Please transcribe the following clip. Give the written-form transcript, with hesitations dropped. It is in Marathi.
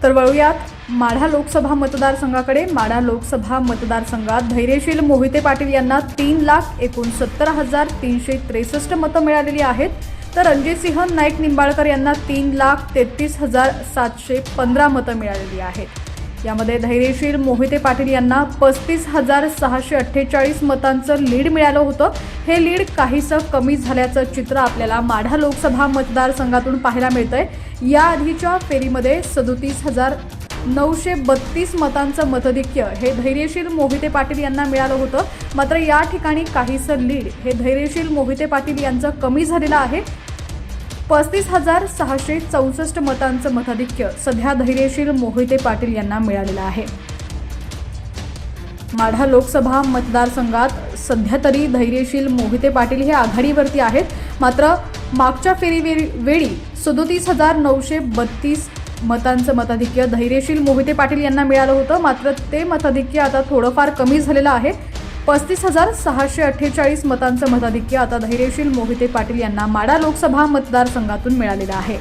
तर वळूयात माढा लोकसभा मतदारसंघाकडे। माढा लोकसभा मतदारसंघात धैर्यशील मोहिते पाटील यांना 3,69,363 मतं मिळालेली आहेत, तर रणजितसिंह नाईक निंबाळकर यांना 3,33,715 मतं मिळालेली आहेत। यामध्ये धैर्यशील मोहिते पाटील यांना 35,648 मतांचं लीड मिळालं होतं। हे लीड काहीसं कमी झाल्याचं चित्र आपल्याला माढा लोकसभा मतदारसंघातून पाहायला मिळतंय। या आधीच्या फेरीमध्ये 37,932 मतांचं मताधिक्य हे धैर्यशील मोहिते पाटील यांना मिळालं होतं। मात्र या ठिकाणी काहीसं लीड हे धैर्यशील मोहिते पाटील यांचं कमी झालेलं आहे। 35,664 मतांचं मताधिक्य सध्या धैर्यशील मोहिते पाटील यांना मिळालेलं आहे। माढा लोकसभा मतदारसंघात सध्या तरी धैर्यशील मोहिते पाटील हे आघाडीवरती आहेत। मात्र मागच्या फेरीवेळी 37,932 मतांचं मताधिक्य धैर्यशील मोहिते पाटील यांना मिळालं होतं। मात्र ते मताधिक्य आता थोडंफार कमी झालेलं आहे। 35,648 मतांचं मताधिक्य आता धैर्यशील मोहिते पाटील यांना माढा लोकसभा मतदारसंघातून मिळालेलं आहे।